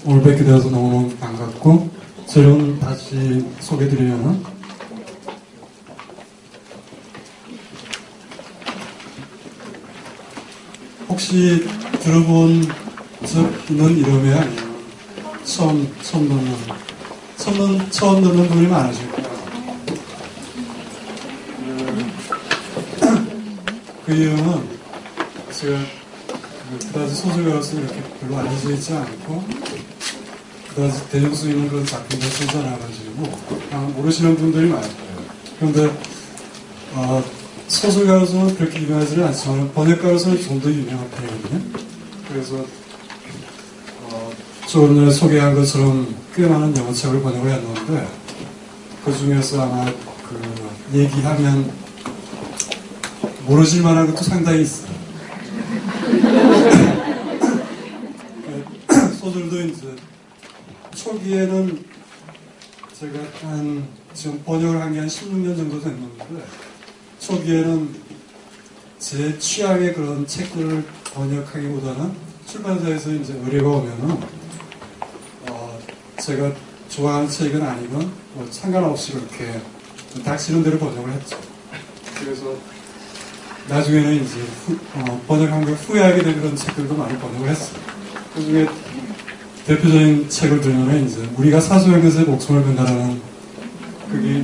오늘 뵙게 되어서 너무너무 반갑고, 새로운 다시 소개드리려는 혹시 들어본 적 있는 이름이 아니에요. 처음 듣는 분이 많으실 거예요. 그 이유는 제가 그다지 소설가로서 이렇게 별로 알려져 있지 않고 그다지 대중성 있는 그런 작품들 쓰지 않아가지고 그냥 모르시는 분들이 많을 거예요. 그런데 소설가로서는 그렇게 유명하지는 않지만 번역가로서는 좀 더 유명한 편이거든요. 그래서 조금 전에 소개한 것처럼 꽤 많은 영어책을 번역을 했는데 그 중에서 아마 얘기하면 모르실 만한 것도 상당히 있어요. 소설도 이제 초기에는 제가 지금 번역을 한 게 한 16년 정도 됐는데 초기에는 제 취향의 그런 책들을 번역하기보다는 출판사에서 이제 의뢰가 오면은 제가 좋아하는 책은 아니건 뭐 상관없이 그렇게 닥치는 대로 번역을 했죠. 그래서 나중에는 이제 번역한 걸 후회하게 된 그런 책들도 많이 번역을 했어요. 그 중에 대표적인 책을 들면 이제 우리가 사소한 것에 목숨을 건다라는 그게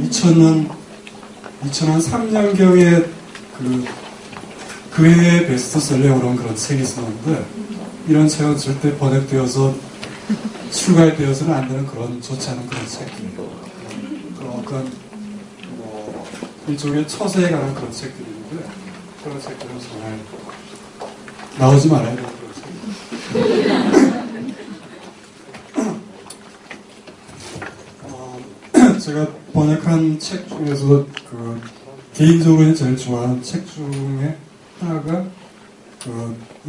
2003년경에 그 해의 베스트셀러에 오른 그런 책이 있었는데 이런 책은 절대 번역되어서 출간되어서는 안 되는 그런 좋지 않은 그런 책들이에요. 어떤 일종의 처세에 관한 그런 책들인데 그런 책들은 정말 나오지 말아야 되는 그런 책입니다. 제가 번역한 책 중에서 개인적으로 제일 좋아하는 책 중에 하나가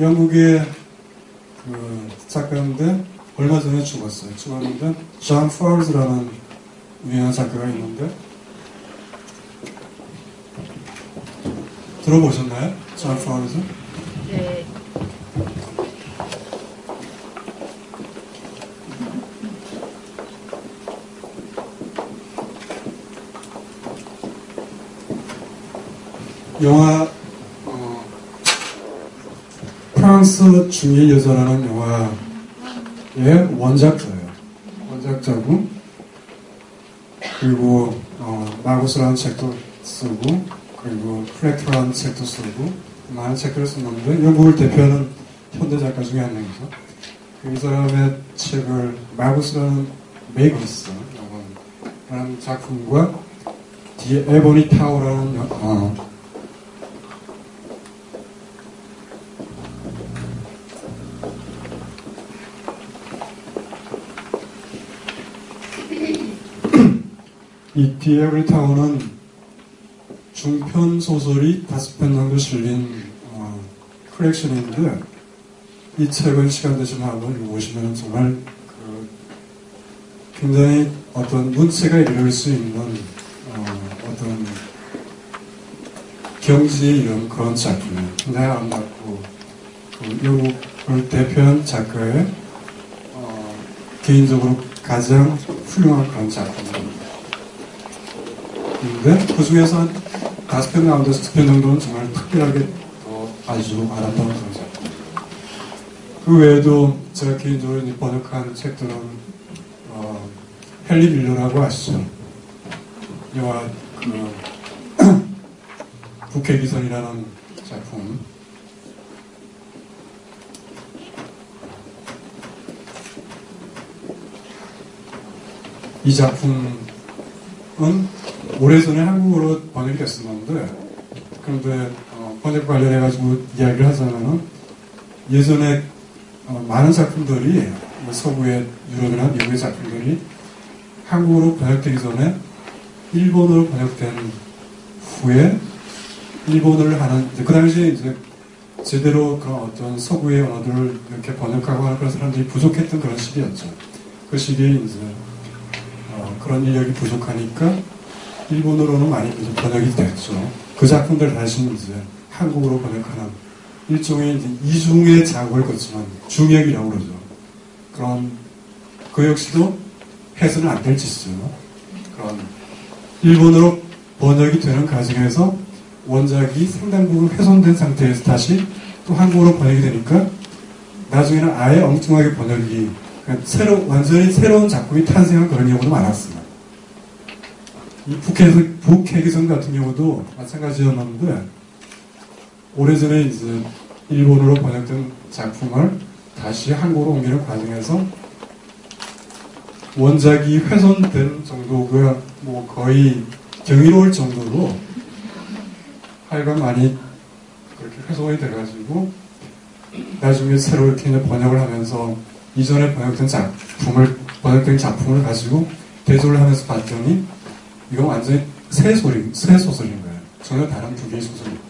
영국의 작가인데 얼마 전에 죽었는데 존 파울즈라는 유명한 작가가 있는데 들어보셨나요? 존 파울즈? 네. 영화 프랑스 중의 여자라는 영화의 원작자고 그리고 마구스라는 책도 쓰고 그리고 플렉터라는 책도 쓰고 많은 책들을 썼는데 영국을 대표하는 현대 작가 중에 한 명이죠. 그 사람의 책을 마구스라는 맥이 있어 라는 작품과 디 에보니 타워라는 이 디에브리 타운은 중편 소설이 5편 정도 실린 컬렉션인데 이 책을 시간 되시면 한번 읽어보시면 정말 굉장히 어떤 문체가 이룰 수 있는 어떤 경지에 이른 그런 작품이에요. 굉장히 아름답고 영국을 대표한 작가의 개인적으로 가장 훌륭한 그런 작품입니다. 근데 그 중에서 한 5편 가운데서 2편 정도는 정말 특별하게 아주 아름다운 그런 작품. 그 외에도 제가 개인적으로 번역한 책들은 헨리 밀러라고 아시죠? 영화 국회기선이라는 작품. 이 작품은 오래전에 한국어로 번역이 됐었는데 그런데 번역 관련해가지고 이야기를 하자면은 예전에 많은 작품들이 서구의 유럽이나 미국의 작품들이 한국어로 번역되기 전에 일본어로 번역된 후에 일본어를 하는 그 당시에 이제 제대로 그런 어떤 서구의 언어들을 이렇게 번역하고 하는 그런 사람들이 부족했던 그런 시기였죠. 그 시기에 이제 그런 인력이 부족하니까 일본어로는 많이 번역이 됐죠. 그 작품들 다시 이제 한국어로 번역하는 일종의 이제 이중의 작업을 거치는 중역이라고 그러죠. 그런 그 역시도 해서는 안 될 짓이죠. 그런 일본어로 번역이 되는 과정에서 원작이 상당 부분 훼손된 상태에서 다시 또 한국어로 번역이 되니까 나중에는 아예 엉뚱하게 번역이 그러니까 완전히 새로운 작품이 탄생한 그런 경우도 많았습니다. 이 북해기선 같은 경우도 마찬가지였는데 오래전에 이제 일본어로 번역된 작품을 다시 한국어로 옮기는 과정에서 원작이 훼손된 정도가 뭐 거의 경이로울 정도로 하여간 많이 그렇게 훼손이 돼가지고 나중에 새로 이렇게 번역을 하면서 이전에 번역된 작품을 가지고 대조를 하면서 봤더니 이건 완전히 새 소설인 거예요. 전혀 다른 두 개의 소설입니다.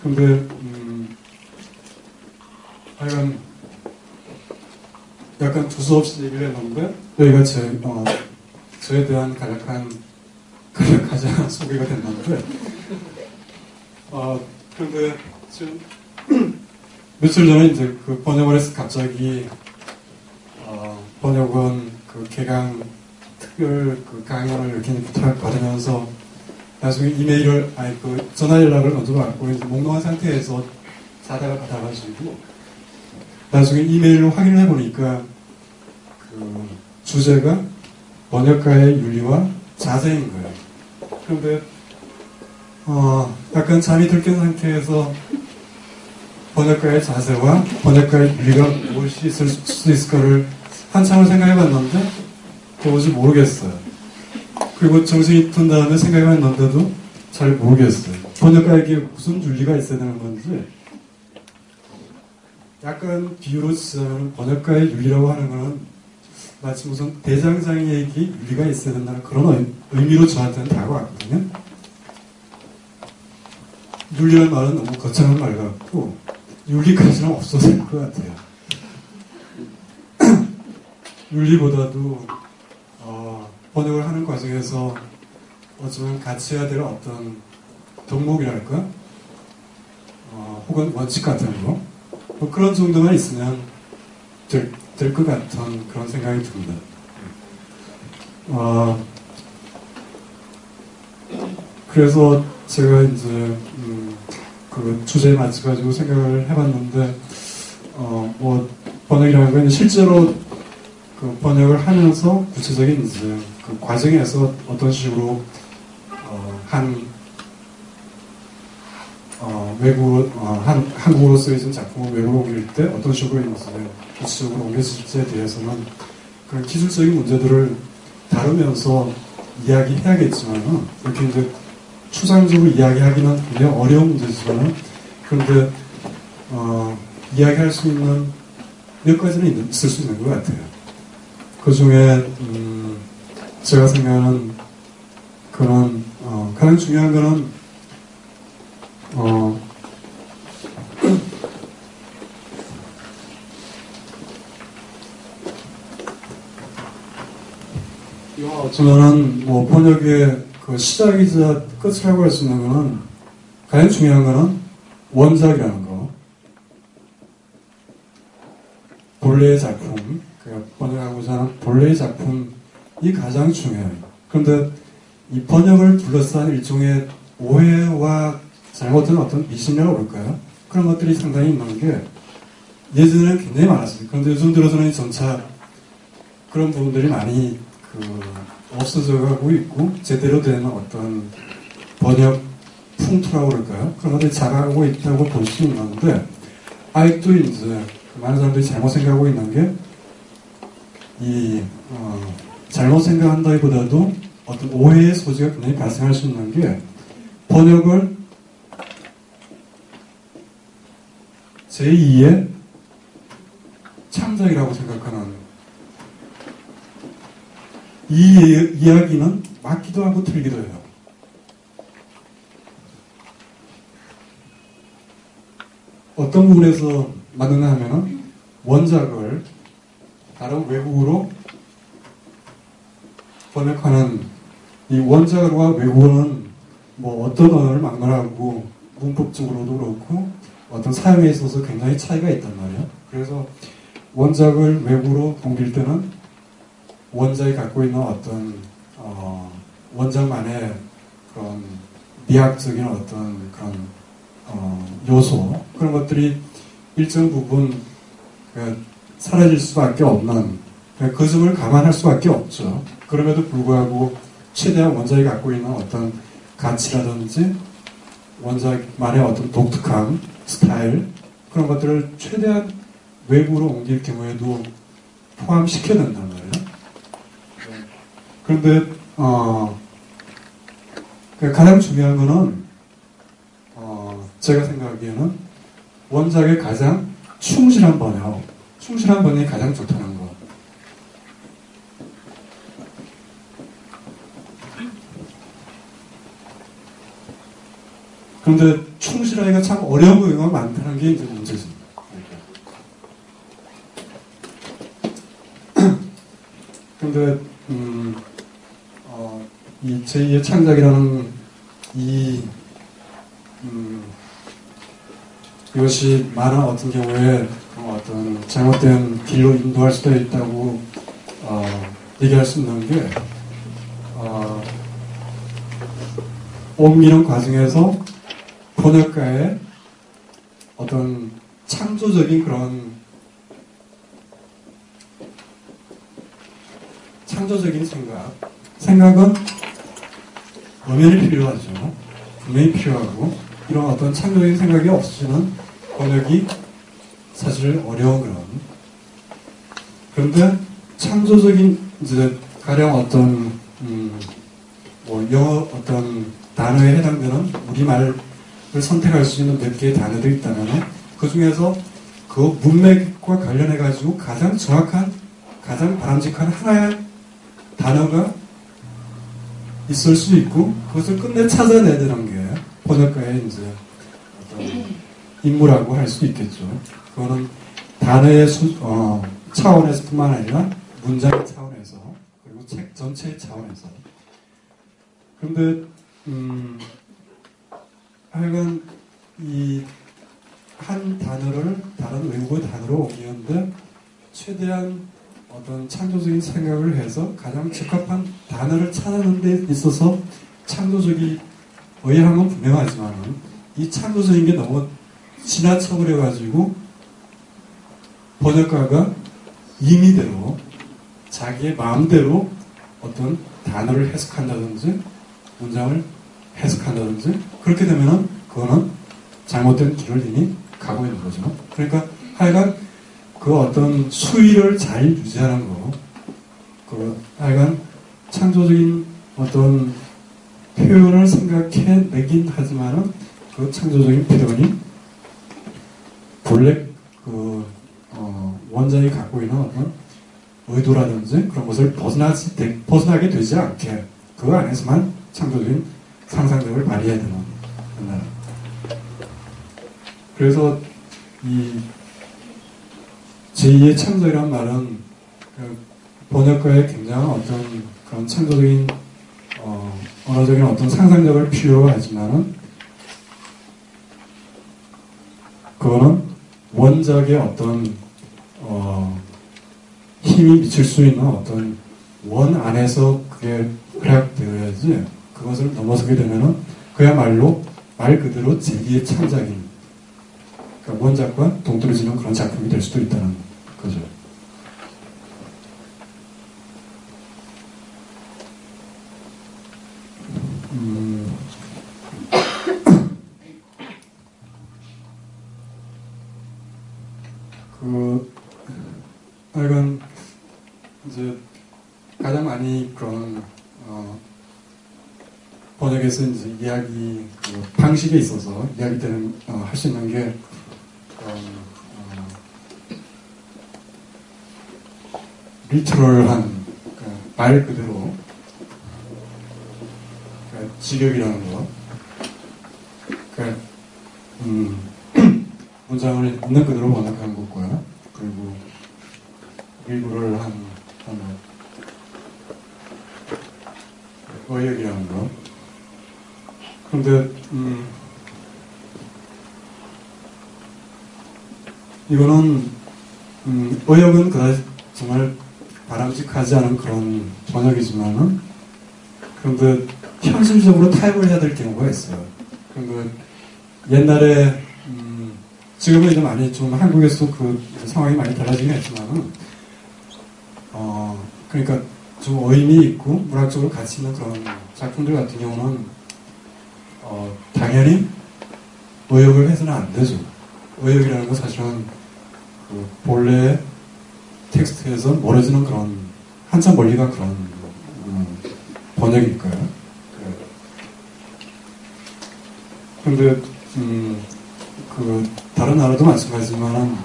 근데 하여간 약간 두서없이 얘기를 했는데 여기가 저에 대한 간략한 소개가 됐는데 그런데 지금 며칠 전에 이제 그 번역을 해서 갑자기 번역원 그 개강 특별 그 강연을 이렇게 부탁을 받으면서 나중에 이메일을 그 전화 연락을 먼저 받고 이제 몽롱한 상태에서 자다가 받아가지고 나중에 이메일로 확인을 해보니까 그 주제가 번역가의 윤리와 자세인 거예요. 그런데 약간 잠이 들깬 상태에서 번역가의 자세와 번역가의 윤리가 무엇이 있을 수 있을까를 한참을 생각해봤는데 도무지 모르겠어요. 그리고 정신이 든 다음에 생각해봤는데도 잘 모르겠어요. 번역가에게 무슨 윤리가 있어야 되는 건지 약간 비유로 치자면 번역가의 윤리라고 하는 거는 마치 무슨 대장장이에게 윤리가 있어야 된다는 그런 의미로 저한테는 다가왔거든요. 윤리라는 말은 너무 거창한 말 같고 윤리까지는 없어도 될 것 같아요. 윤리보다도 번역을 하는 과정에서 어쩌면 같이 해야 될 어떤 덕목이랄까 혹은 원칙 같은 거 뭐 그런 정도만 있으면 될 것 같은 그런 생각이 듭니다. 그래서 제가 이제 그 주제에 맞춰가지고 생각을 해봤는데 뭐 번역이라는 건 실제로 그 번역을 하면서 구체적인 이제 그 과정에서 어떤 식으로 한국어로 쓰여진 작품을 외국어로 옮길 때 어떤 식으로 이제 구체적으로 옮겨질지에 대해서는 그런 기술적인 문제들을 다루면서 이야기해야겠지만은 이렇게 이제 추상적으로 이야기하기는 굉장히 어려운 문제지만은 그런데 이야기할 수 있는 몇 가지는 있을 수 있는 것 같아요. 그 중에 제가 생각하는 그런 가장 중요한 거는 어쩌면은 뭐 번역의 그 시작이자 끝이라고 할 수 있는 거는 가장 중요한 거는 원작이라는 거, 본래의 작품, 그러니까 번역하고자 하는 본래의 작품이 가장 중요해요. 그런데 이 번역을 둘러싼 일종의 오해와 잘못된 어떤 미신이라고 그럴까요? 그런 것들이 상당히 있는 게 예전에는 굉장히 많았어요. 그런데 요즘 들어서는 점차 그런 부분들이 많이 없어져 가고 있고 제대로 된 어떤 번역 풍토라고 그럴까요? 그런 것들이 자라고 있다고 볼 수 있는데 아직도 이제 많은 사람들이 잘못 생각하고 있는 게 잘못 생각한다기보다도 어떤 오해의 소지가 굉장히 발생할 수 있는 게 번역을 제2의 창작이라고 생각하는 이 이야기는 맞기도 하고 틀리기도 해요. 어떤 부분에서 맞느냐 하면은 원작을 다른 외국어로 번역하는 이 원작과 외국어는 뭐 어떤 언어를 막론하고 문법적으로도 그렇고 어떤 사용에 있어서 굉장히 차이가 있단 말이에요. 그래서 원작을 외부로 옮길 때는 원작이 갖고 있는 어떤 원작만의 그런 미학적인 어떤 그런 요소 그런 것들이 일정 부분 사라질 수밖에 없는 그 점을 감안할 수밖에 없죠. 그럼에도 불구하고 최대한 원작이 갖고 있는 어떤 가치라든지 원작만의 어떤 독특함, 스타일 그런 것들을 최대한 외부로 옮길 경우에도 포함시켜야 된단 말이에요. 그런데 가장 중요한 거는 제가 생각하기에는 원작의 가장 충실한 번역, 충실한 번역이 가장 좋다는 거. 그런데 충실하기가 참 어려운 경우가 많다는 게 이제 문제입니다. 그런데 이 제2의 창작이라는 이것이 많은 어떤 경우에 어떤 잘못된 길로 인도할 수도 있다고 얘기할 수 있는 게 옮기는 과정에서 번역가의 어떤 창조적인 그런 창조적인 생각은 엄연히 필요하죠. 분명히 필요하고 이런 어떤 창조적인 생각이 없으면 번역이 사실 어려운 그런. 그런데 창조적인 이제 가령 어떤 영어 어떤 단어에 해당되는 우리말을 선택할 수 있는 몇 개의 단어들이 있다면 그 중에서 그 문맥과 관련해 가지고 가장 정확한 가장 바람직한 하나의 단어가 있을 수 있고 그것을 끝내 찾아내야 되는 게 번역가의 이제 어떤 임무라고 할 수 있겠죠. 그거는 단어의 차원에서뿐만 아니라 문장의 차원에서 그리고 책 전체의 차원에서. 그런데 하여간 이 한 단어를 다른 외국어 단어로 옮기는데 최대한 어떤 창조적인 생각을 해서 가장 적합한 단어를 찾는 데 있어서 창조적이 의향은 분명하지만 이 창조적인 게 너무 지나쳐버려가지고 번역가가 임의대로 자기의 마음대로 어떤 단어를 해석한다든지 문장을 해석한다든지 그렇게 되면은 그거는 잘못된 길을 이미 가고 있는 거죠. 그러니까 하여간 그 어떤 수위를 잘 유지하는 거, 하여간 창조적인 어떤 표현을 생각해 내긴 하지만은 그 창조적인 표현이 본래 원작이 갖고 있는 어떤 의도라든지 그런 것을 벗어나게 되지 않게 그 안에서만 창조적인 상상력을 발휘해야 되는 거다. 그래서 이 제2의 창조이란 말은 번역가의 굉장한 어떤 그런 창조적인 언어적인 어떤 상상력을 필요로 하지만은 그거는 원작의 어떤 힘이 미칠 수 있는 어떤 원 안에서 그게 활약되어야지 그것을 넘어서게 되면은 그야말로 말 그대로 제2의 창작인 그러니까 원작과 동떨어지는 그런 작품이 될 수도 있다는 거죠. 하여간 이제 가장 많이 그런 번역에서 이제 이야기 방식에 있어서 이야기 때는 할 수 있는 게 리터럴한 말 그대로 직역이라는 거. 문장을 있는 그대로 번역하는 것과 그리고 일부를 한 어역이라는 거. 그런데 이거는 의역은 그다지 정말 바람직하지 않은 그런 번역이지만은, 그런데 현실적으로 타협을 해야 될 경우가 있어요. 그런데 옛날에, 지금은 이제 많이 좀 한국에서도 그 상황이 많이 달라지긴 했지만은, 그러니까 좀 의미 있고 문학적으로 가치 있는 그런 작품들 같은 경우는, 당연히 의역을 해서는 안 되죠. 의역이라는 건 사실은 그 본래 텍스트에서 멀어지는 그런, 한참 멀리 간 그런 번역일까요? 그런데 그 다른 나라도 마찬가지지만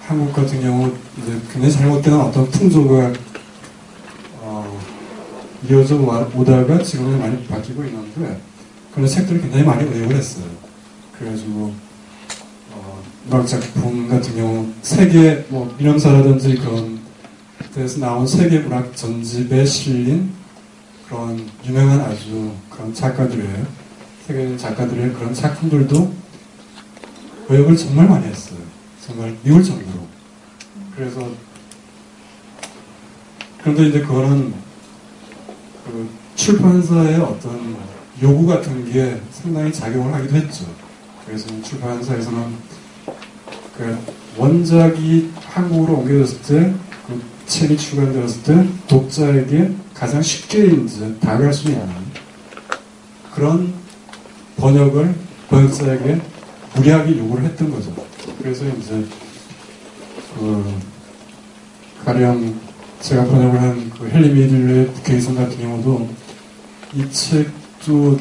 한국 같은 경우 이제 굉장히 잘못된 어떤 풍조가 이어져 오다가 지금은 많이 바뀌고 있는데, 그런 책들을 굉장히 많이 의역을 했어요. 그래가지고 문학 작품 같은 경우 세계 뭐 민음사라든지 그런 데서 나온 세계 문학 전집에 실린 그런 유명한 아주 그런 작가들의, 세계적인 작가들의 그런 작품들도 의역을 정말 많이 했어요. 정말 미울 정도로. 그래서 그런데 이제 그거는 그 출판사의 어떤 요구 같은 게 상당히 작용을 하기도 했죠. 그래서 출판사에서는 그 원작이 한국으로 옮겨졌을 때, 그 책이 출간되었을 때 독자에게 가장 쉽게 이제 다가갈 수 있는 그런 번역을 번역사에게 무리하게 요구를 했던 거죠. 그래서 이제 가령 제가 번역을 한 그 헨리 미들의 국회의선 같은 경우도 이 책도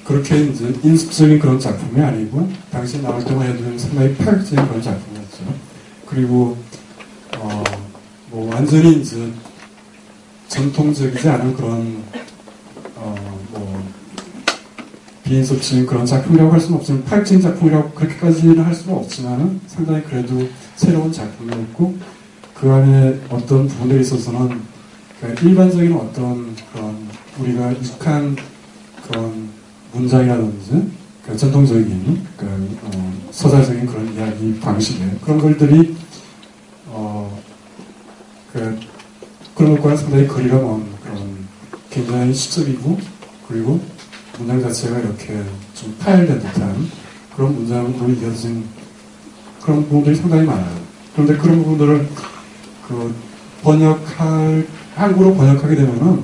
그렇게 이제 인습적인 그런 작품이 아니고 당시에 나올 때만 해도 상당히 파격적인 그런 작품이었죠. 그리고 뭐 완전히 이제 전통적이지 않은 그런 뭐 비인습적인 그런 작품이라고 할 수는 없지만, 파격적인 작품이라고 그렇게까지는 할 수는 없지만은 상당히 그래도 새로운 작품이었고, 그 안에 어떤 부분에 있어서는 일반적인 어떤 그런 우리가 익숙한 그런 문장이라든지 전통적인 서사적인 그런 이야기 방식의 그런 것들이 그런 것과는 상당히 거리가 먼 그런 굉장히 시적이고, 그리고 문장 자체가 이렇게 좀 파열된 듯한 그런 문장으로 이어진 그런 부분들이 상당히 많아요. 그런데 그런 부분들을 한국어로 번역하게 되면은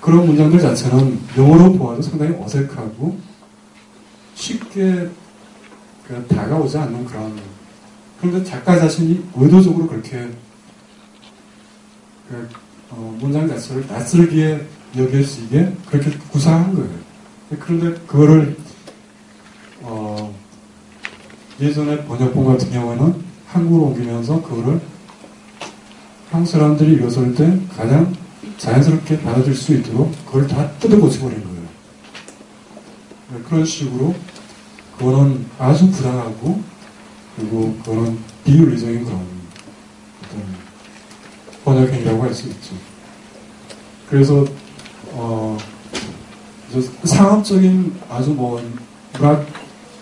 그런 문장들 자체는 영어로 보아도 상당히 어색하고 쉽게 다가오지 않는 그런, 그런데 작가 자신이 의도적으로 그렇게 문장 자체를 낯설게 여길 수 있게 그렇게 구상한 거예요. 그런데 그거를 예전에 번역본 같은 경우에는 한국으로 옮기면서 그거를 한국 사람들이 읽었을 때 가장 자연스럽게 받아들일 수 있도록 그걸 다 뜯어고쳐버린 거예요. 그런 식으로 그거는 아주 부당하고, 그리고 그거는 비윤리적인 그런 어떤 번역 행위라고 할 수 있죠. 그래서 상업적인 아주 뭐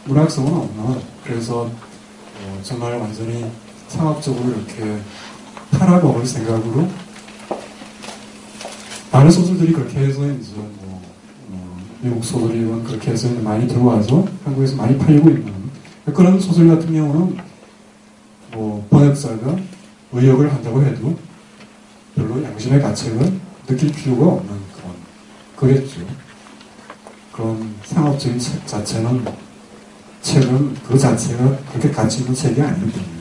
문학성은 없나, 그래서 정말 완전히 상업적으로 이렇게 팔아먹을 생각으로 많은 소설들이 그렇게 해서 이제 미국 소설이 그렇게 해서 많이 들어와서 한국에서 많이 팔리고 있는 그런 소설 같은 경우는 뭐 번역사가 의역을 한다고 해도 별로 양심의 가책을 느낄 필요가 없는 그랬죠. 그런 상업적인 책은 그 자체가 그렇게 가치 있는 책이 아니기 때문에.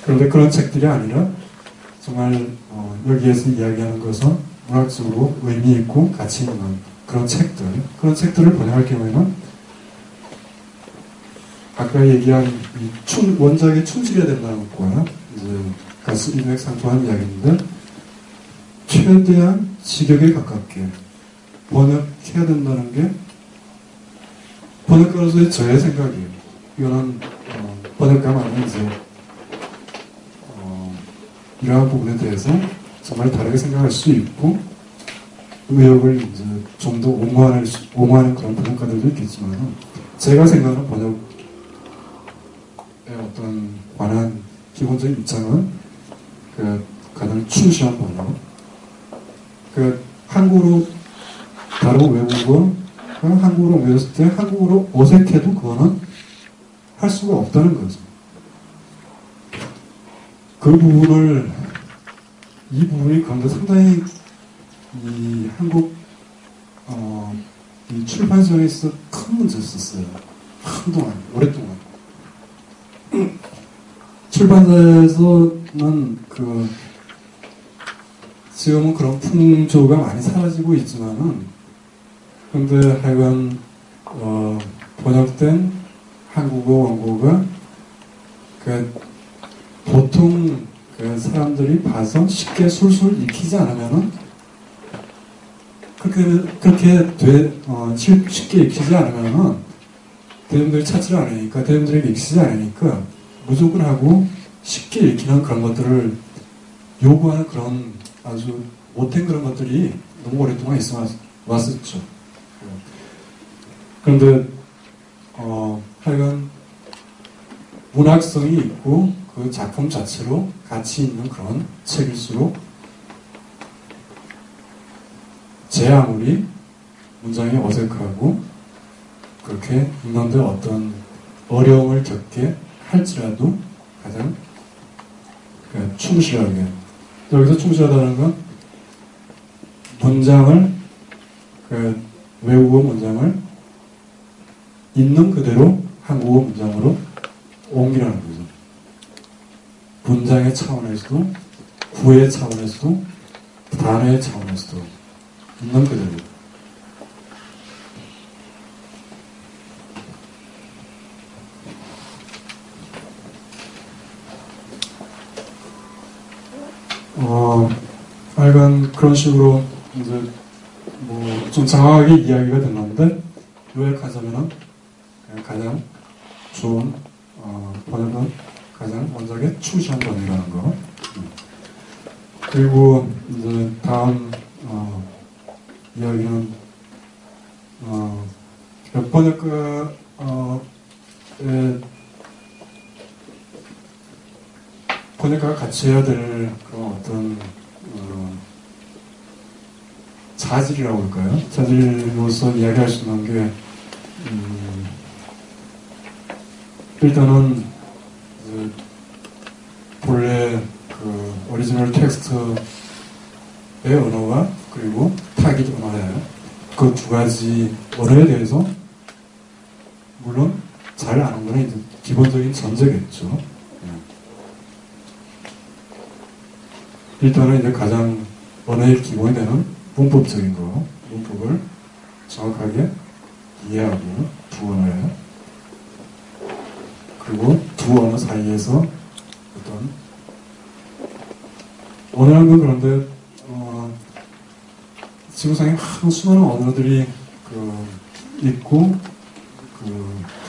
그런데 그런 책들이 아니라 정말 여기에서 이야기하는 것은 문학적으로 의미 있고 가치 있는 그런 책들을 번역할 경우에는 아까 얘기한 원작에 충실해야 된다는 것과 이제 같이 일맥상통한 이야기인데, 최대한 직역에 가깝게 번역해야 된다는 게 번역가로서의 저의 생각이에요. 이거는 번역가만은 이제 이러한 부분에 대해서 정말 다르게 생각할 수 있고, 의역을 이제 좀 더 옹호하는 그런 번역가들도 있겠지만, 제가 생각하는 번역의 어떤 관한 기본적인 입장은 가장 충실한 번역. 한국어로 다른 외국어가 한국어로 옮겨졌을 때 한국어로 어색해도 그거는 할 수가 없다는 거죠. 그 부분을 이 부분이 그런데 상당히 이 한국 이 출판사에 있어 큰 문제였었어요. 한동안 오랫동안 출판사에서는 지금은 그런 풍조가 많이 사라지고 있지만은 근데 하여간 번역된 한국어 원고가 보통 사람들이 봐서 쉽게 술술 익히지 않으면은 그렇게 쉽게 익히지 않으면은 대중들이 찾지를 않으니까 대중들에게 익히지 않으니까 무조건 하고 쉽게 읽히는 그런 것들을 요구하는 그런 아주 못된 그런 것들이 너무 오랫동안 있어 왔었죠. 그런데 하여간 문학성이 있고 그 작품 자체로 가치 있는 그런 책일수록 제 아무리 문장이 어색하고 그렇게 읽는데 어떤 어려움을 겪게 할지라도 가장 충실하게, 여기서 충실하다는 건 문장을 외국어 문장을 있는 그대로 한국어 문장으로 옮기라는 거죠. 문장의 차원에서도 구의 차원에서도 단어의 차원에서도 있는 그대로. 하여간 그런 식으로 이제 좀 장황하게 이야기가 됐는데 요약하자면은 가장 좋은 번역은 가장 원작에 충실한 번역이라는 거. 그리고 이제 다음 이야기는 번역가의 번역가가 같이 해야 될 그런 어떤 자질이라고 할까요? 자질로서 이야기할 수 있는 게 일단은 본래 오리지널 텍스트의 언어와 그리고 타깃 언어예요. 그 두 가지 언어에 대해서 물론 잘 아는 거는 이제 기본적인 전제겠죠. 일단은 이제 가장 언어의 기본이 되는 문법적인 거, 문법을 정확하게 이해하고 두 언어에 그리고 두 언어 사이에서 어떤 언어라는 건 그런데 지구상에 수많은 언어들이 있고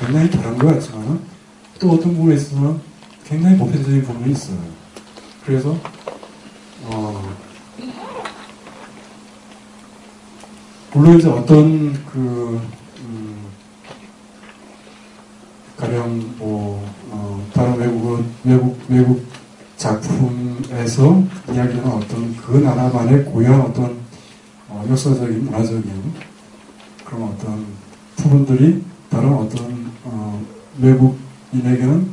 굉장히 다른 것 같지만 또 어떤 부분에 있어서는 굉장히 보편적인 부분이 있어요. 그래서 물론 이제 어떤 가령 다른 외국 작품에서 이야기하는 어떤 그 나라만의 고유한 어떤 역사적인 문화적인 그런 어떤 부분들이 다른 어떤 외국인에게는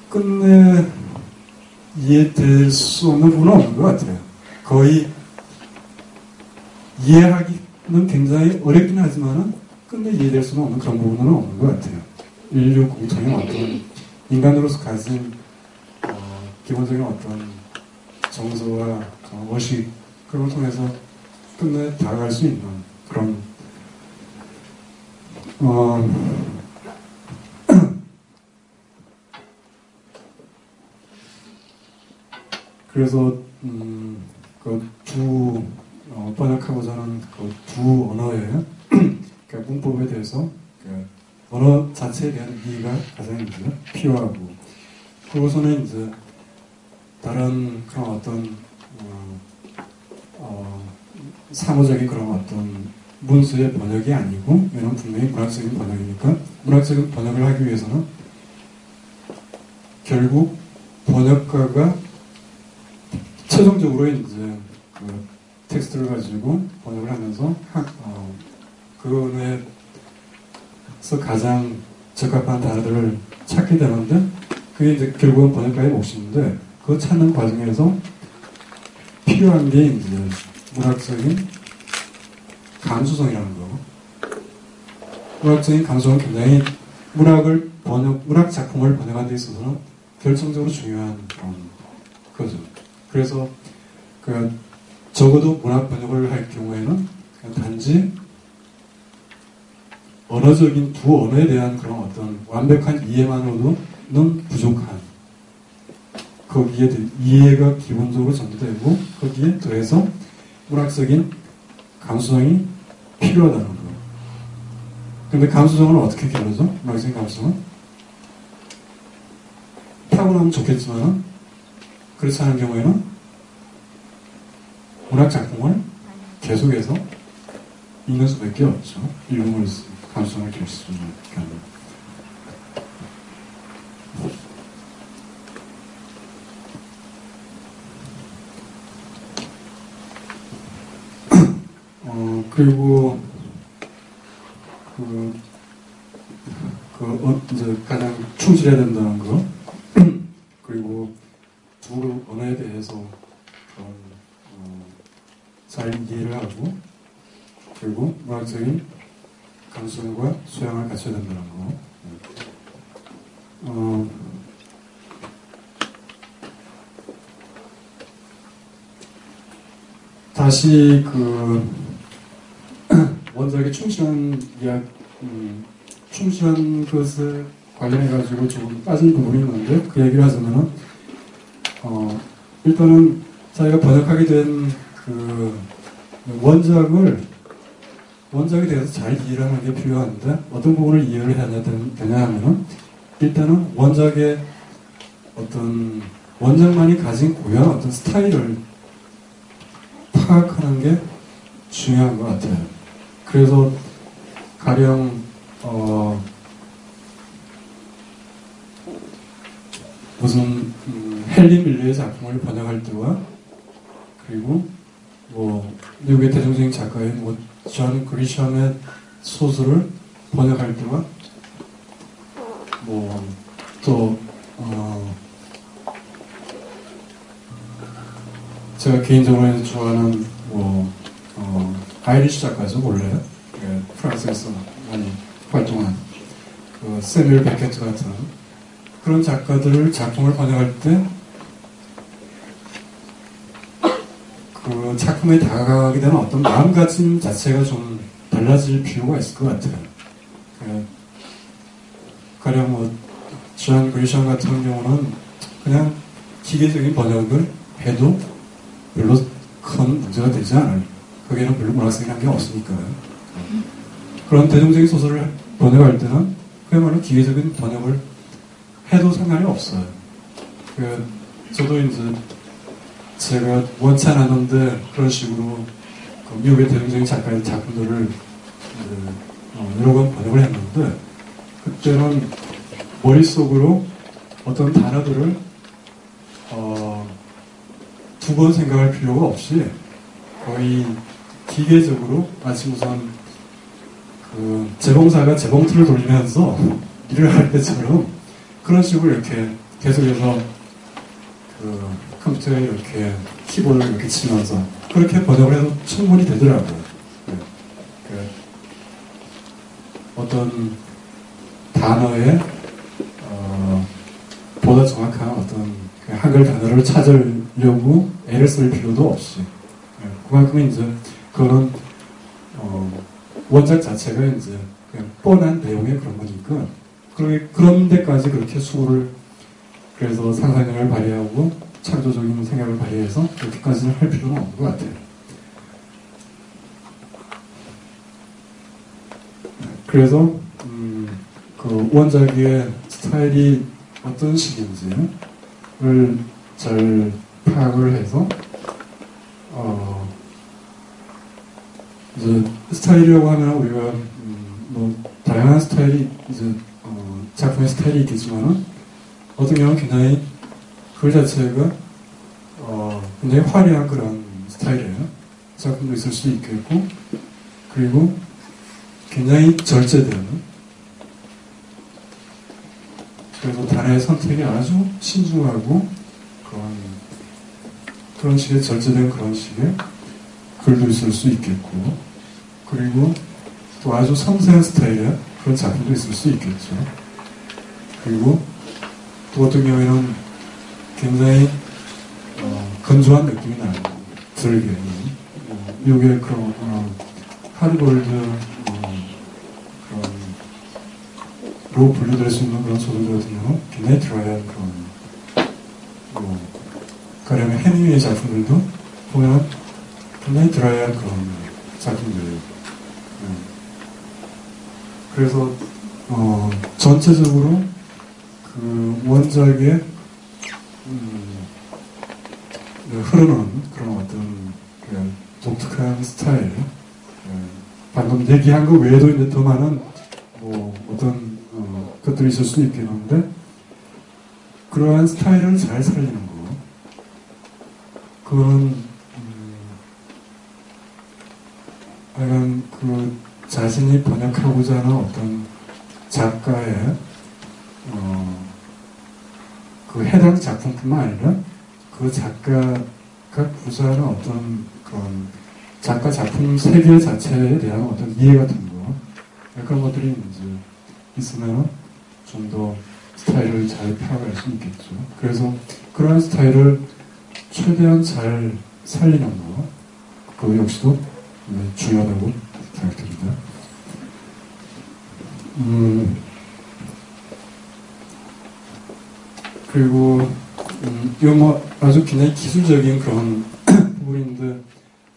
끝내 이해될 수 없는 부분은 없는 것 같아요. 거의 이해하기는 굉장히 어렵긴 하지만은 끝내 이해될 수는 없는 그런 부분은 없는 것 같아요. 인류 공통의 어떤 인간으로서 가진 기본적인 어떤 정서와 의식 그런 걸 통해서 끝내 다가갈 수 있는 그런 그래서 번역하고자 하는 두 언어의 문법에 대해서 언어 자체에 대한 이해가 가장 이제 필요하고 그것은 이제 다른 그런 어떤 사무적인 그런 어떤 문수의 번역이 아니고 이는 분명히 문학적인 번역이니까 문학적인 번역을 하기 위해서는 결국 번역가가 최종적으로 이제 그 텍스트를 가지고 번역을 하면서 그거에서 가장 적합한 단어들을 찾게 되는데 그게 이제 결국은 번역가의 몫인데 그 찾는 과정에서 필요한 게 이제 문학적인 감수성이라는 거. 문학적인 감수성은 굉장히 문학 작품을 번역하는 데 있어서는 결정적으로 중요한 거죠. 그래서 적어도 문학 번역을 할 경우에는 단지 언어적인 두 언어에 대한 그런 어떤 완벽한 이해만으로는 부족한 거기에 이해가 기본적으로 전제되고 거기에 더해서 문학적인 감수성이 필요하다는 거. 근데 감수성은 어떻게 기르죠? 문학적인 감수성은 타고나면 좋겠지만은 그렇지 않은 경우에는 문학 작품을 계속해서 읽는 수밖에 없죠. 읽음으로써 감수성을 기를 수 있는 경우. 그리고 이제 가장 충실해야 된다는 거. 그리고 두 언어에 대해서 잘 이해를 하고 그리고 문학적인 감수성과 소양을 갖춰야 된다는 거. 다시 원작에 충실한 것에 관련해가지고 조금 빠진 부분이 있는데 그 얘기를 하자면은 일단은 자기가 번역하게 된 원작에 대해서 잘 이해를 하는 게 필요한데 어떤 부분을 이해를 해야 되냐 하면은 일단은 원작의 어떤 원작만이 가진 고유한 어떤 스타일을 파악하는 게 중요한 것 같아요. 그래서 가령 무슨 헨리 밀러의 작품을 번역할 때와 그리고 미국의 대중적인 작가인 존 그리샴의 소설을 번역할 때와 제가 개인적으로 좋아하는 아이리시 작가죠, 원래 프랑스에서 많이 활동한 세뮤얼 베켓 같은 그런 작가들 작품을 번역할 때 그 작품에 다가가게 되는 어떤 마음가짐 자체가 좀 달라질 필요가 있을 것 같아요. 가령 존 그리샴 같은 경우는 그냥 기계적인 번역을 해도 별로 큰 문제가 되지 않아요. 거기에는 별로 문학성이라는 게 없으니까요. 그런 대중적인 소설을 번역할 때는 그야말로 기계적인 번역을 해도 상관이 없어요. 저도 이제 제가 원치 않았는데 그런 식으로 미국의 대중적인 작가의 작품들을 여러 번 번역을 했는데 그때는 머릿속으로 어떤 단어들을 두 번 생각할 필요가 없이 거의 기계적으로 마치 무슨 재봉사가 재봉틀을 돌리면서 일을 할 때처럼 그런 식으로 이렇게 계속해서 컴퓨터에 이렇게 키보드를 이렇게 치면서 그렇게 번역을 해도 충분히 되더라고요. 어떤 단어에 보다 정확한 어떤 한글 단어를 찾으려고 애를 쓸 필요도 없이 그만큼 이제 그런 원작 자체가 이제 그냥 뻔한 내용의 그런 거니까 그런 데까지 그렇게 수고를 그래서 상상력을 발휘하고 창조적인 생각을 발휘해서 그렇게까지는 할 필요는 없는 것 같아요. 그래서 그 원작의 스타일이 어떤 식인지를 잘 파악을 해서 이제 스타일이라고 하면 우리가 다양한 스타일이 이제 작품의 스타일이 있겠지만은 어떤 경우는 굉장히 글 자체가 굉장히 화려한 그런 스타일의 작품도 있을 수 있겠고, 그리고 굉장히 절제되는, 그래서 단어의 선택이 아주 신중하고 그런 식의 절제된 그런 식의 글도 있을 수 있겠고, 그리고 또 아주 섬세한 스타일의 그런 작품도 있을 수 있겠죠. 그리고 또 어떤 경우에는 굉장히 건조한 느낌이 나는 들게 이게 그런 하드볼드 그런 로 분류될 수 있는 그런 소설들 같은 경우는 굉장히 드라이한 그런 가령 해밍웨이 작품들도 보면 굉장히 드라이한 그런 작품들이에요. 그래서 전체적으로 그 원작의 흐르는 그런 어떤 독특한 스타일, 방금 얘기한 것 외에도 이제 더 많은 어떤 것들이 있을 수 있겠는데, 그러한 스타일을 잘 살리는 거, 그건 약간 그 자신이 번역하고자 하는 어떤 작가의 그 해당 작품뿐만 아니라 그 작가가 구사하는 어떤 그런 작가 작품 세계 자체에 대한 어떤 이해 같은 거, 그런 것들이 이제 있으면 좀 더 스타일을 잘 펴나갈 수 있겠죠. 그래서 그런 스타일을 최대한 잘 살리는 거, 그거 역시도 중요하다고 생각됩니다. 그리고 이건 아주 굉장히 기술적인 그런 부분인데,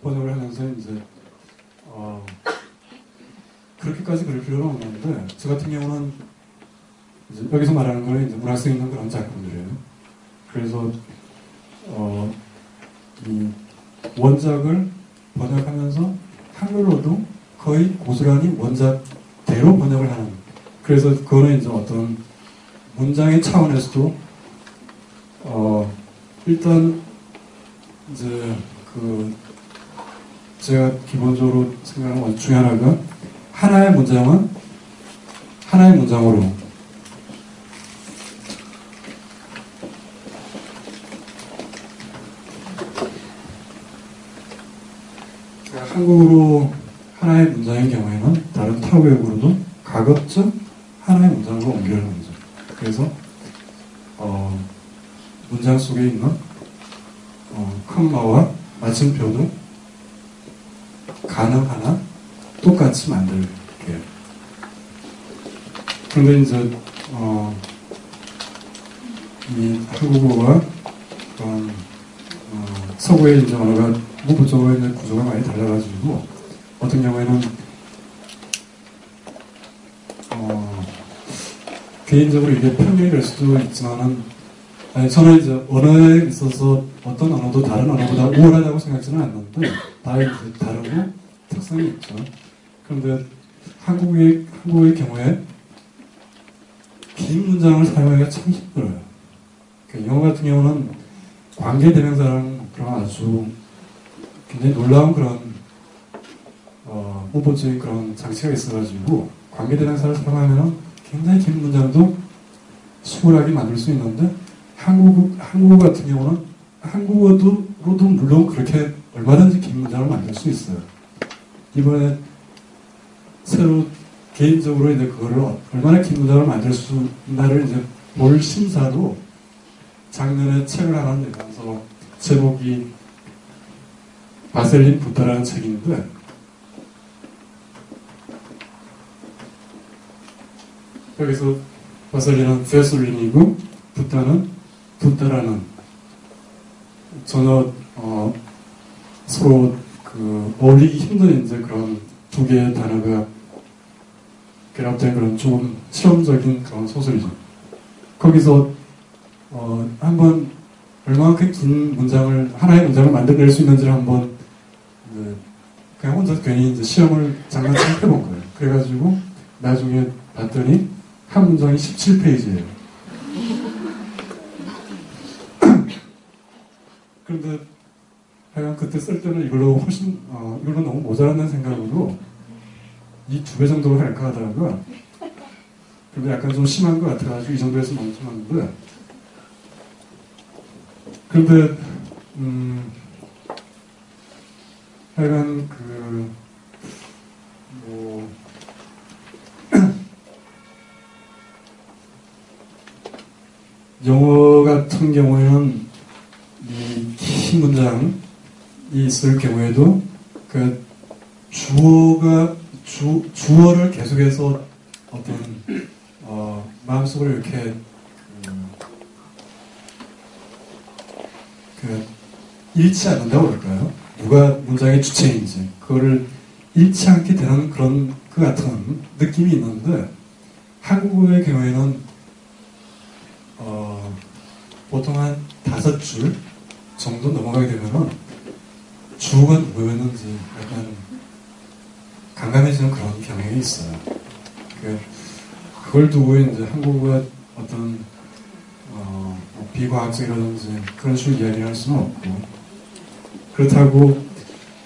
번역을 하면서 이제 그렇게까지 그럴 필요는 없는데, 저 같은 경우는 이제 여기서 말하는 거는 이제 문학성 있는 그런 작품들이에요. 그래서 이 원작을 번역하면서 한글로도 거의 고스란히 원작대로 번역을 하는. 그래서 그거는 이제 어떤 문장의 차원에서도 일단 이제 제가 기본적으로 생각하는 것 중에 하나가, 하나의 문장은 하나의 문장으로, 한국어로 하나의 문장인 경우에는 다른 타 외국어로도 가급적 하나의 문장으로 옮기려는 거죠. 그래서 문장 속에 있는 컴마와 마침표도 가능하나 똑같이 만들게요. 그런데 이제 이 한국어와 그런 서구의 이제 언어가 문법적으로 이제 구조가 많이 달라가지고, 어떤 경우에는 개인적으로 이게 편견이 될 수도 있지만은, 저는 이제 언어에 있어서 어떤 언어도 다른 언어보다 우월하다고 생각지는 않는데, 다 이제 다르고 특성이 있죠. 그런데 한국의 경우에 긴 문장을 사용하기가 참 힘들어요. 영어 같은 경우는 관계대명사라는 그런 아주 굉장히 놀라운 그런 문법적인 그런 장치가 있어가지고, 관계대명사를 사용하면 굉장히 긴 문장도 수월하게 만들 수 있는데, 한국어 같은 경우는 한국어로도 물론 그렇게 얼마든지 긴 문장을 만들 수 있어요. 이번에 새로 개인적으로 이제 그거를 얼마나 긴 문장을 만들 수 있나를 이제 볼 심사로 작년에 책을 하나 내면서, 제목이 바셀린 붓다라는 책인데, 여기서 바셀린은 베솔린이고 붓다는 붓다라는, 전혀 서로 어울리기 힘든 이제 그런 두 개의 단어가 결합된 그런 좀 실험적인 그런 소설이죠. 거기서 한번 얼마만큼 긴 문장을, 하나의 문장을 만들어낼 수 있는지를 한번 그냥 혼자 괜히 이제 시험을 장난처럼 해본 거예요. 그래가지고 나중에 봤더니 한 문장이 17페이지예요. 그런데 하여간 그때 쓸 때는 이걸로 훨씬, 이걸로 너무 모자란다는 생각으로 이 2배 정도로 할까 하다가, 근데 약간 좀 심한 것 같아가지고 이 정도에서 멈춰놨는데, 그런데, 하여간 영어 같은 경우에는 이 긴 문장이 있을 경우에도 그 주어를 계속해서 어떤 마음속으로 이렇게 잃지 않는다고 그럴까요? 누가 문장의 주체인지 그거를 잃지 않게 되는 그런 그 같은 느낌이 있는데 한국어의 경우에는 보통 한 5줄 정도 넘어가게 되면은 주어가 뭐였는지 약간 감감해지는 그런 경향이 있어요. 그걸 두고 이제 한국어가 어떤 비과학적이라든지 그런 식으로 이야기를 할 수는 없고, 그렇다고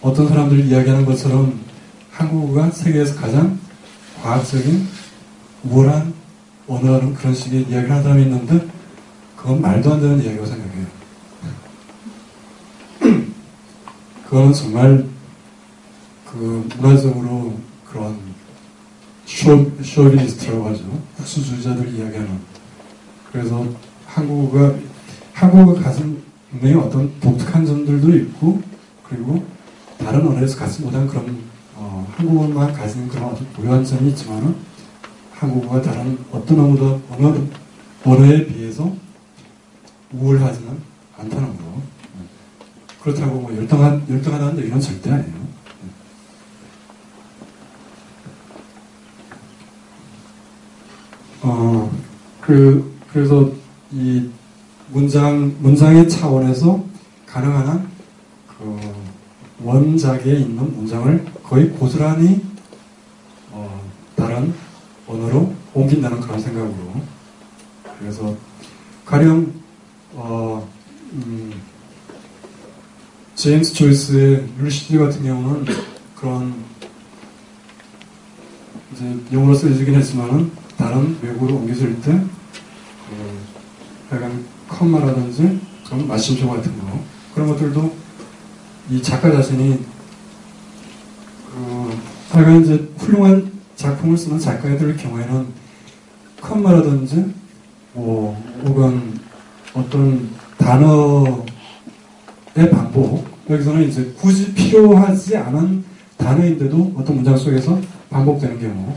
어떤 사람들이 이야기하는 것처럼 한국어가 세계에서 가장 과학적인 우월한 언어라는 그런 식의 이야기를 하는 사람이 있는데 그건 말도 안 되는 이야기라고 생각해요. 그거는 정말 그 문화적으로 그런 쇼비니스트라고 하죠. 국수주의자들이 이야기하는. 그래서 한국어가 가진 분명히 어떤 독특한 점들도 있고, 그리고 다른 언어에서 갖지 못한 그런 한국어만 가진 그런 어떤 고유한 점이 있지만은 한국어가 다른 어떤 언어에 비해서 우월하지는 않다는 거. 그렇다고 뭐 열등하다는 얘기는 절대 아니에요. 그래서 이 문장의 차원에서 가능한 한 원작에 있는 문장을 거의 고스란히 다른 언어로 옮긴다는 그런 생각으로. 그래서 가령 제임스 조이스의 루시드 같은 경우는 그런 이제 영어로 쓰여지긴 했지만은 다른 외국어로 옮겨질 때 약간 컴마라든지 그런 마침표 같은 거 그런 것들도 이 작가 자신이 하여간 이제 훌륭한 작품을 쓰는 작가들 경우에는 컴마라든지 혹은 어떤 단어의 반복, 여기서는 이제 굳이 필요하지 않은 단어인데도 어떤 문장 속에서 반복되는 경우,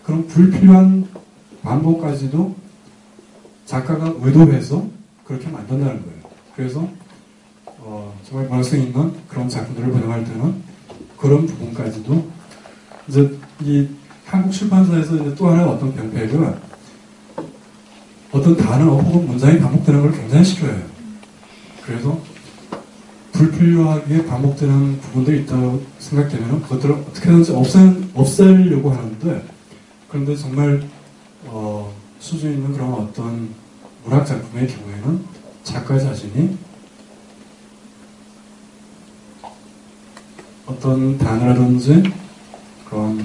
그런 불필요한 반복까지도 작가가 의도해서 그렇게 만든다는 거예요. 그래서 정말 문학성 있는 그런 작품들을 번역할 때는 그런 부분까지도 이제 이 한국 출판사에서 이제 또 하나 어떤 병폐가 어떤 단어 혹은 문장이 반복되는 걸 굉장히 싫어해요. 그래서 불필요하게 반복되는 부분들이 있다고 생각되면 그것들을 어떻게든지 없애려고 하는데, 그런데 정말 수준 있는 그런 어떤 문학 작품의 경우에는 작가 자신이 어떤 단어라든지 그런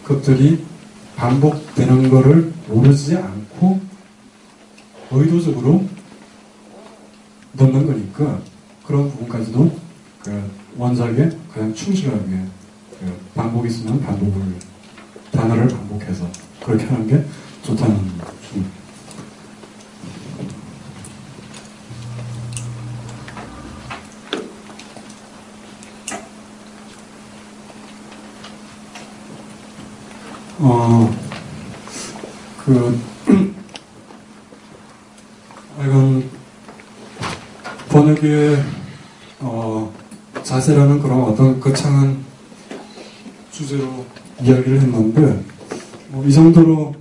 것들이 반복되는 것을 모르지 않고 의도적으로 넣는 거니까 그런 부분까지도 그 원작에 가장 충실하게 반복이 있으면 단어를 반복해서 그렇게 하는 게 좋다는 거죠. 이건 번역의 자세라는 그런 어떤 거창한 주제로 이야기를 했는데, 이 정도로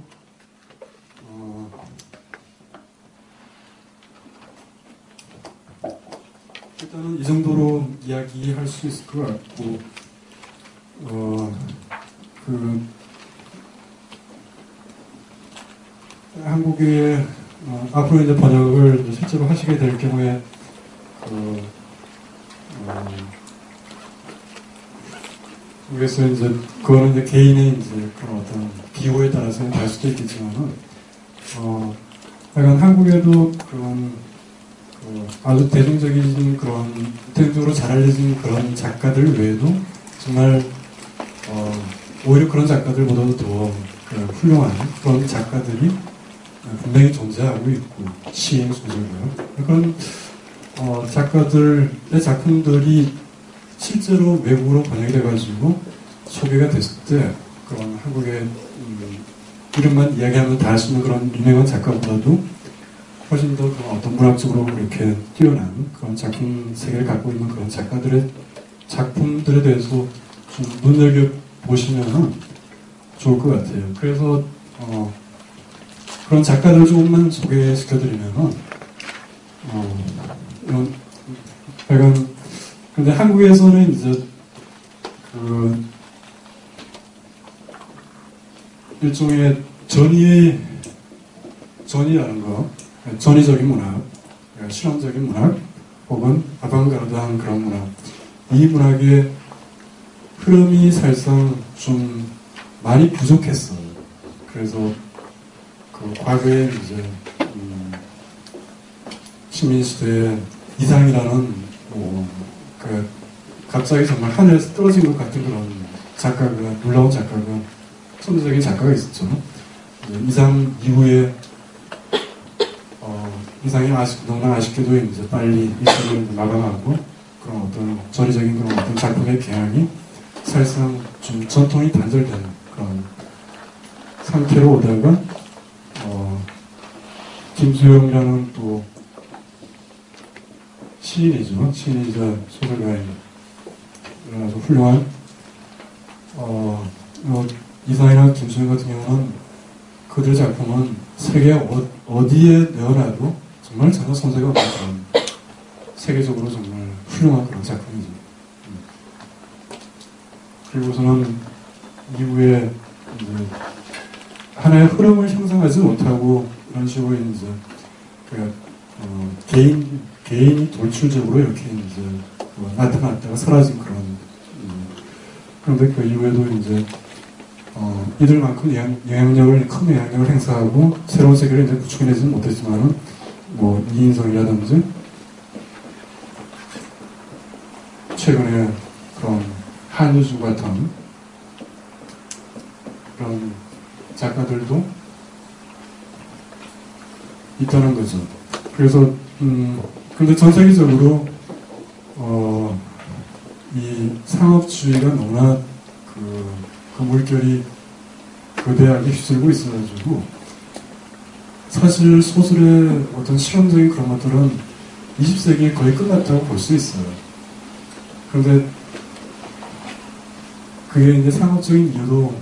일단은 이 정도로 이야기할 수 있을 것 같고, 한국의 앞으로 이제 번역을 실제로 하시게 될 경우에 그래서 이제 그거는 이제 개인의 이제 그런 어떤 기호에 따라서 달 수도 있겠지만은 약간 한국에도 그런 아주 대중적인 그런 대중적으로 잘 알려진 그런 작가들 외에도 정말 오히려 그런 작가들보다도 더 훌륭한 그런 작가들이 분명히 존재하고 있고 시인 소설가요. 그런 작가들의 작품들이 실제로 외국으로 번역이 돼가지고 소개가 됐을 때 그런 한국의 이름만 이야기하면 다 할 수 있는 그런 유명한 작가보다도 훨씬 더 그런 어떤 문학적으로 그렇게 뛰어난 그런 작품 세계를 갖고 있는 그런 작가들의 작품들에 대해서 좀 눈여겨보시면 좋을 것 같아요. 그래서 그런 작가들 조금만 소개시켜드리면은 약간 근데 한국에서는 이제 일종의 전이라는 거, 전위적인 문학, 실험적인 문학, 혹은 아방가르드한 그런 문학, 이 문학의 흐름이 사실상 좀 많이 부족했어요. 그래서 그 과거에 이제 식민시대의 이상이라는 갑자기 정말 하늘에서 떨어진 것 같은 그런 작가가, 놀라운 작가가, 천재적인 작가가 있었죠. 이상 이후에 이상이 너무나 아쉽게도 이제 빨리 이 시대를 마감하고 그런 어떤 전위적인 그런 어떤 작품의 개항이 사실상 좀 전통이 단절된 그런 상태로 오다가 김수영이라는 또 시인이죠. 시인이자 소설가인 아주 훌륭한 이상이나 김수영 같은 경우는 그들 작품은 세계 어디에 내어놔도 정말 전혀 손색이 없는 그런 세계적으로 정말 훌륭한 그런 작품이죠. 그리고서는 이후에 이제 하나의 흐름을 형성하지 못하고 이런 식으로 이제 개인이 돌출적으로 이렇게 이제 나타났다가 사라진 그런 그런데 그 이후에도 이제 이들만큼 큰 영향력을 행사하고 새로운 세계를 이제 구축해내지는 못했지만은 뭐 이인성이라든지 최근에 그런 한유주 같은 그런 작가들도 있다는 거죠. 그래서 근데 전 세계적으로 이 상업주의가 너무나 그 물결이 거대하게 휩쓸고 있어가지고 사실 소설의 어떤 실험적인 그런 것들은 20세기에 거의 끝났다고 볼 수 있어요. 그런데 그게 이제 상업적인 이유도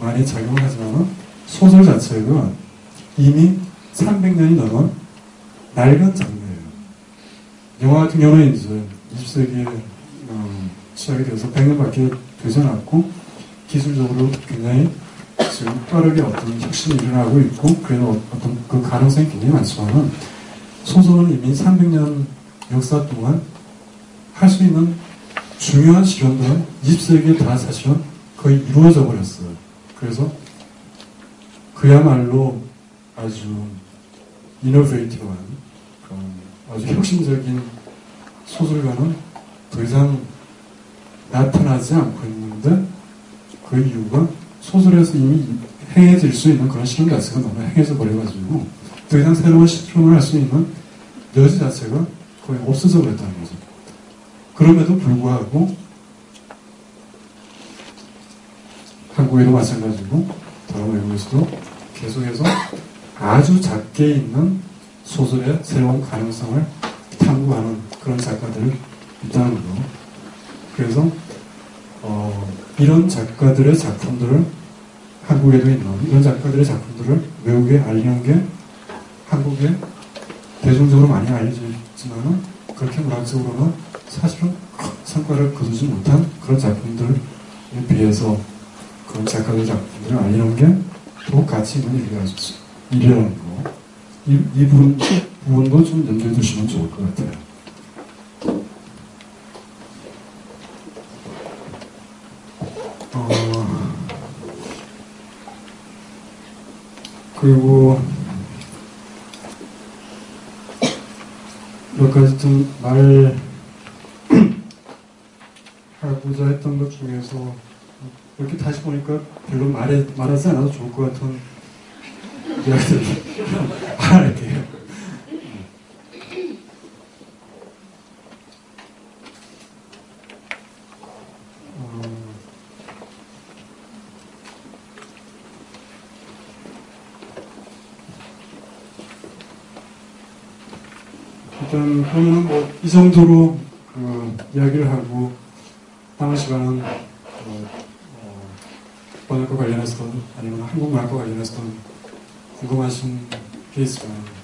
많이 작용하지만 소설 자체가 이미 300년이 넘은 낡은 장르예요. 영화 같은 경우는 이제 20세기에 시작이 되어서 100년밖에 되지 않았고 기술적으로 굉장히 지금 빠르게 어떤 혁신이 일어나고 있고 그래서 어떤 그 가능성이 굉장히 많지만 소설은 이미 300년 역사 동안 할 수 있는 중요한 실험들은 20세기에 다 사실은 거의 이루어져 버렸어요. 그래서 그야말로 아주 이노베이티브한 그런 아주 혁신적인 소설가는 더 이상 나타나지 않고 있는데 그 이유가 소설에서 이미 행해질 수 있는 그런 실험 자체가 너무 행해져 버려가지고 더 이상 새로운 실험을 할 수 있는 여지 자체가 거의 없어져 버렸다는 거죠. 그럼에도 불구하고 한국에도 마찬가지고 다른 외국에서도 계속해서 아주 작게 있는 소설의 새로운 가능성을 탐구하는 그런 작가들이 있다는 거. 그래서 이런 작가들의 작품들을 한국에도 있는 이런 작가들의 작품들을 외국에 알리는 게 한국에 대중적으로 많이 알려져 있지만은 그렇게 문학적으로는 사실은 큰 성과를 거두지 못한 그런 작품들에 비해서 그런 작가들 작품들을 알리는 게 더 가치 있는 일이라는 거. 이 부분도 좀 염두에 두시면 좋을 것 같아요. 그리고 몇 가지 좀 말하고자 했던 것 중에서 이렇게 다시 보니까 별로 말하지 않아도 좋을 것 같은 이야기들 말할게요. 일단 그러면 뭐 이 정도로 이야기를 하고 다음 시간은 번역과 관련해서 아니면 한국문학과 관련해서 궁금하신 게 있으면